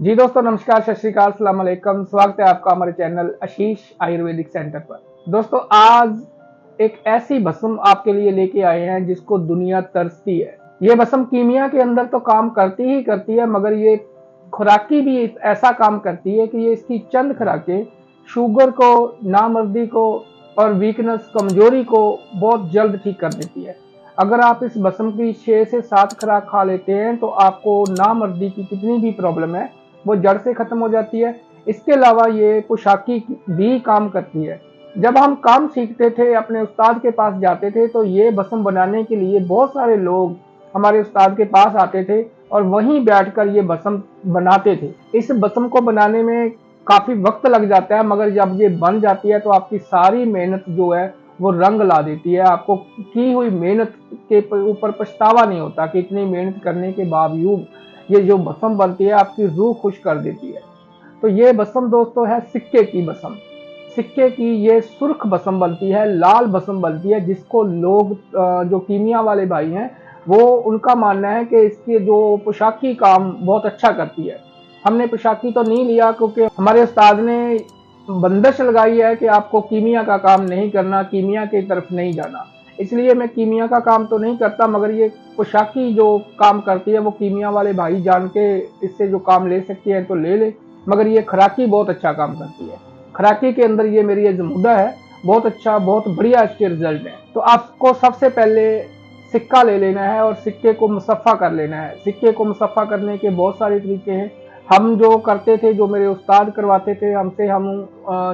जी दोस्तों, नमस्कार, सत श्री अकाल, अस्सलाम वालेकुम। स्वागत है आपका हमारे चैनल आशीष आयुर्वेदिक सेंटर पर। दोस्तों, आज एक ऐसी भस्म आपके लिए लेके आए हैं जिसको दुनिया तरसती है। ये भस्म कीमिया के अंदर तो काम करती ही करती है, मगर ये खुराकी भी ऐसा काम करती है कि ये इसकी चंद खुराकें शुगर को, नामर्दी को और वीकनेस, कमजोरी को बहुत जल्द ठीक कर देती है। अगर आप इस भस्म की 6 से 7 खुराक खा लेते हैं तो आपको नामर्दी की कितनी भी प्रॉब्लम है वो जड़ से खत्म हो जाती है। इसके अलावा ये पोशाकी भी काम करती है। जब हम काम सीखते थे, अपने उस्ताद के पास जाते थे, तो ये भस्म बनाने के लिए बहुत सारे लोग हमारे उस्ताद के पास आते थे और वहीं बैठकर ये भस्म बनाते थे। इस भस्म को बनाने में काफी वक्त लग जाता है, मगर जब ये बन जाती है तो आपकी सारी मेहनत जो है वो रंग ला देती है। आपको की हुई मेहनत के ऊपर पछतावा नहीं होता कि इतनी मेहनत करने के बावजूद ये जो भस्म बनती है आपकी रूह खुश कर देती है। तो ये भस्म दोस्तों है सिक्के की भस्म। सिक्के की ये सुर्ख भस्म बनती है, लाल भस्म बनती है, जिसको लोग जो कीमिया वाले भाई हैं वो उनका मानना है कि इसके जो पोशाकी काम बहुत अच्छा करती है। हमने पोशाकी तो नहीं लिया क्योंकि हमारे उस्ताद ने बंदिश लगाई है कि आपको कीमिया का काम नहीं करना, कीमिया की तरफ नहीं जाना। इसलिए मैं कीमिया का काम तो नहीं करता, मगर ये पोशाकी जो काम करती है वो कीमिया वाले भाई जान के इससे जो काम ले सकते हैं तो ले ले, मगर ये खराकी बहुत अच्छा काम करती है। खराकी के अंदर ये मेरी अजमुदा है, बहुत अच्छा, बहुत बढ़िया इसके रिजल्ट है। तो आपको सबसे पहले सिक्का ले लेना है और सिक्के को मुसफ़ा कर लेना है। सिक्के को मुसफ़ा करने के बहुत सारे तरीके हैं। हम जो करते थे, जो मेरे उस्ताद करवाते थे हमसे, हम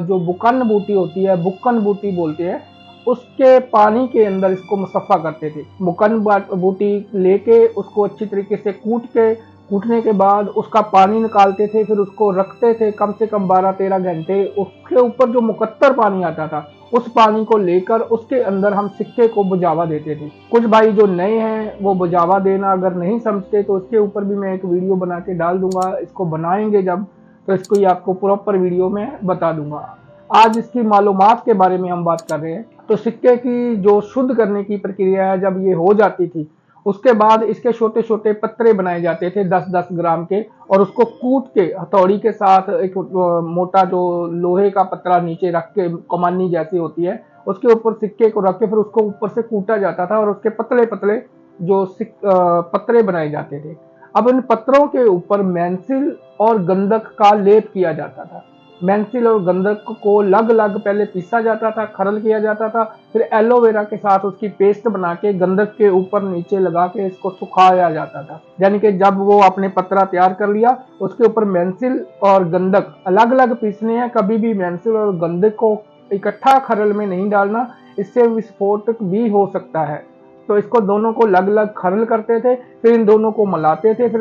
जो बुकन बूटी होती है, बुक्कन बूटी बोलते हैं, उसके पानी के अंदर इसको मुसफ़ा करते थे। बुकन बूटी लेके उसको अच्छी तरीके से कूटने के बाद उसका पानी निकालते थे, फिर उसको रखते थे कम से कम 12-13 घंटे। उसके ऊपर जो मुकत्तर पानी आता था उस पानी को लेकर उसके अंदर हम सिक्के को बुझावा देते थे। कुछ भाई जो नए हैं वो बुझावा देना अगर नहीं समझते तो इसके ऊपर भी मैं एक वीडियो बना के डाल दूंगा। इसको बनाएंगे जब, तो इसको ही आपको प्रॉपर वीडियो में बता दूंगा। आज इसकी मालूमात के बारे में हम बात कर रहे हैं। तो सिक्के की जो शुद्ध करने की प्रक्रिया है, जब ये हो जाती थी उसके बाद इसके छोटे छोटे पत्रे बनाए जाते थे 10-10 ग्राम के, और उसको कूट के हथौड़ी के साथ एक मोटा जो लोहे का पतरा नीचे रख के, कमानी जैसी होती है, उसके ऊपर सिक्के को रख के फिर उसको ऊपर से कूटा जाता था और उसके पतले पतले जो पत्रे बनाए जाते थे। अब इन पत्रों के ऊपर मेंसिल और गंधक का लेप किया जाता था। मेंसिल और गंधक को लग लग पहले पीसा जाता था, खरल किया जाता था, फिर एलोवेरा के साथ उसकी पेस्ट बना के गंधक के ऊपर नीचे लगा के इसको सुखाया जाता था। यानी कि जब वो आपने पतरा तैयार कर लिया, उसके ऊपर मेंसिल और गंधक अलग अलग पीसने हैं। कभी भी मेंसिल और गंधक को इकट्ठा खरल में नहीं डालना, इससे विस्फोटक भी हो सकता है। तो इसको दोनों को अलग अलग खरल करते थे, फिर इन दोनों को मिलाते थे, फिर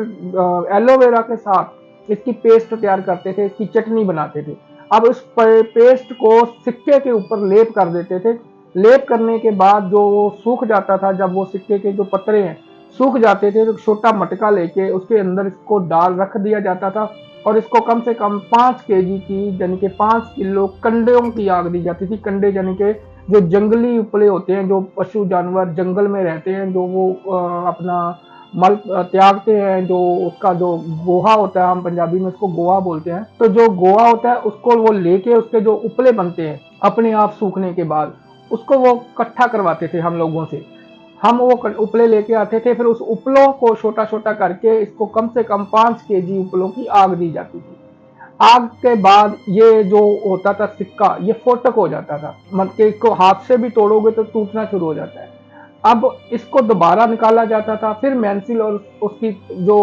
एलोवेरा के साथ इसकी पेस्ट तैयार करते थे, इसकी चटनी बनाते थे। अब इस पेस्ट को सिक्के के ऊपर लेप कर देते थे। लेप करने के बाद जो वो सूख जाता था, जब वो सिक्के के जो पतरे हैं सूख जाते थे, तो छोटा मटका लेके उसके अंदर इसको डाल रख दिया जाता था और इसको कम से कम 5 केजी की, यानी कि 5 किलो कंडों की आग दी जाती थी। कंडे यानी कि जो जंगली उपले होते हैं, जो पशु जानवर जंगल में रहते हैं, जो वो अपना मल त्यागते हैं, जो उसका जो गोहा होता है, हम पंजाबी में उसको गोहा बोलते हैं। तो जो गोहा होता है उसको वो लेके उसके जो उपले बनते हैं अपने आप सूखने के बाद, उसको वो इकट्ठा करवाते थे हम लोगों से। हम वो उपले लेके आते थे, फिर उस उपलों को छोटा छोटा करके इसको कम से कम 5 केजी उपलों की आग दी जाती थी। आग के बाद ये जो होता था सिक्का, ये फोटक हो जाता था, मतलब कि इसको हाथ से भी तोड़ोगे तो टूटना शुरू हो जाता है। अब इसको दोबारा निकाला जाता था, फिर मेंसिल और उसकी जो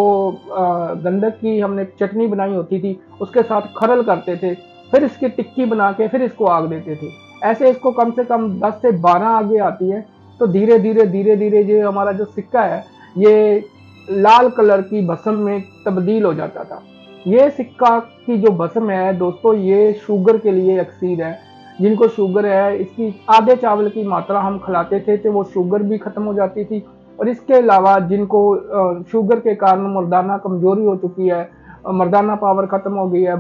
गंधक की हमने चटनी बनाई होती थी उसके साथ खरल करते थे, फिर इसकी टिक्की बना के फिर इसको आग देते थे। ऐसे इसको कम से कम 10 से 12 आगे आती है। तो धीरे धीरे ये हमारा जो सिक्का है ये लाल कलर की भस्म में तब्दील हो जाता था। ये सिक्का की जो भस्म है दोस्तों, ये शुगर के लिए अक्सीर है। जिनको शुगर है, इसकी आधे चावल की मात्रा हम खिलाते थे तो वो शुगर भी खत्म हो जाती थी। और इसके अलावा जिनको शुगर के कारण मर्दाना कमजोरी हो चुकी है, मर्दाना पावर खत्म हो गई है,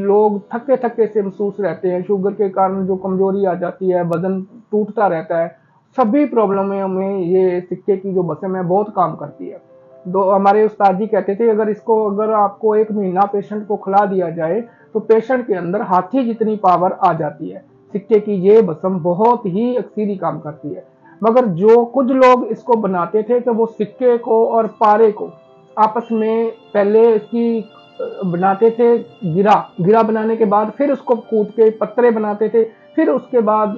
लोग थके थके से महसूस रहते हैं, शुगर के कारण जो कमजोरी आ जाती है, बदन टूटता रहता है, सभी प्रॉब्लम में ये सिक्के की जो भस्म है बहुत काम करती है। दो हमारे उस्ताद जी कहते थे अगर आपको 1 महीना पेशेंट को खिला दिया जाए तो पेशेंट के अंदर हाथी जितनी पावर आ जाती है। सिक्के की ये भस्म बहुत ही अक्सीरी काम करती है। मगर जो कुछ लोग इसको बनाते थे तो वो सिक्के को और पारे को आपस में पहले इसकी बनाते थे गिरा गिरा बनाने के बाद फिर उसको कूट के पत्रे बनाते थे। फिर उसके बाद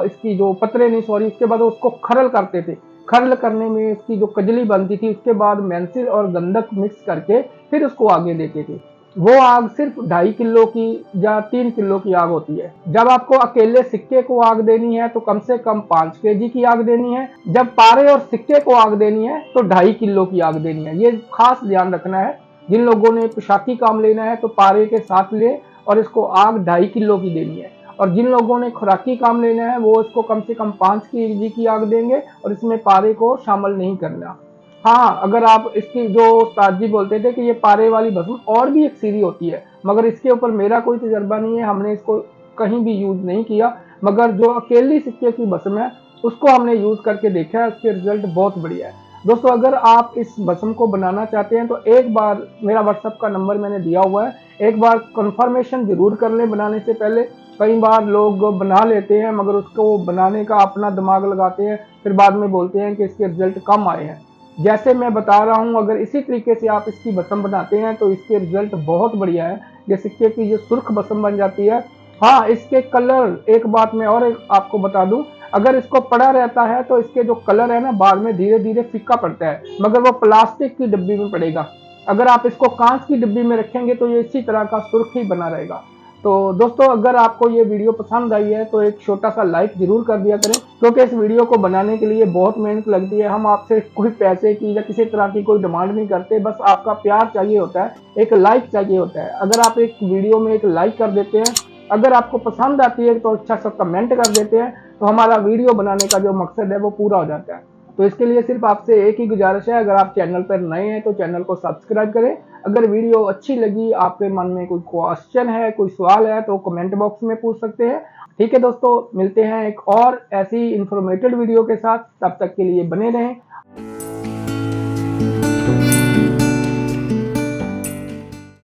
इसकी जो पत्रे नहीं सॉरी उसके बाद उसको खरल करते थे। खरल करने में इसकी जो कजली बनती थी उसके बाद मेंसिल और गंधक मिक्स करके फिर उसको आगे देते थे। वो आग सिर्फ 2.5 किलो की या 3 किलो की आग होती है। जब आपको अकेले सिक्के को आग देनी है तो कम से कम 5 केजी की आग देनी है। जब पारे और सिक्के को आग देनी है तो 2.5 किलो की आग देनी है। ये खास ध्यान रखना है। जिन लोगों ने पोशाकी काम लेना है तो पारे के साथ ले और इसको आग 2.5 किलो की देनी है। और जिन लोगों ने खुराकी काम लेना है वो इसको कम से कम 5 केजी की आग देंगे और इसमें पारे को शामिल नहीं करना। हाँ, अगर आप इसकी जो उस्ताद जी बोलते थे कि ये पारे वाली भस्म और भी एक सीरी होती है, मगर इसके ऊपर मेरा कोई तजर्बा नहीं है, हमने इसको कहीं भी यूज नहीं किया। मगर जो अकेली सिक्के की भस्म है उसको हमने यूज करके देखा है, उसके रिजल्ट बहुत बढ़िया है। दोस्तों, अगर आप इस भस्म को बनाना चाहते हैं तो एक बार मेरा व्हाट्सएप का नंबर मैंने दिया हुआ है, एक बार कंफर्मेशन जरूर कर लें बनाने से पहले। कई बार लोग बना लेते हैं मगर उसको बनाने का अपना दिमाग लगाते हैं, फिर बाद में बोलते हैं कि इसके रिजल्ट कम आए हैं। जैसे मैं बता रहा हूं, अगर इसी तरीके से आप इसकी भस्म बनाते हैं तो इसके रिजल्ट बहुत बढ़िया है। ये सिक्के की जो सुर्ख भस्म बन जाती है। हाँ, इसके कलर, एक बात मैं और आपको बता दूं, अगर इसको पड़ा रहता है तो इसके जो कलर है ना बाद में धीरे धीरे फीका पड़ता है, मगर वो प्लास्टिक की डिब्बी में पड़ेगा। अगर आप इसको कांच की डिब्बी में रखेंगे तो ये इसी तरह का सुर्ख ही बना रहेगा। तो दोस्तों, अगर आपको ये वीडियो पसंद आई है तो एक छोटा सा लाइक जरूर कर दिया करें, क्योंकि इस वीडियो को बनाने के लिए बहुत मेहनत लगती है। हम आपसे कोई पैसे की या किसी तरह की कोई डिमांड नहीं करते, बस आपका प्यार चाहिए होता है, एक लाइक चाहिए होता है। अगर आप एक वीडियो में एक लाइक कर देते हैं, अगर आपको पसंद आती है तो अच्छा सा कमेंट कर देते हैं, तो हमारा वीडियो बनाने का जो मकसद है वो पूरा हो जाता है। तो इसके लिए सिर्फ आपसे एक ही गुजारिश है, अगर आप चैनल पर नए हैं तो चैनल को सब्सक्राइब करें। अगर वीडियो अच्छी लगी, आपके मन में कोई क्वेश्चन है, कोई सवाल है तो कमेंट बॉक्स में पूछ सकते हैं। ठीक है दोस्तों, मिलते हैं एक और ऐसी इंफॉर्मेटिव वीडियो के साथ, तब तक के लिए बने रहें।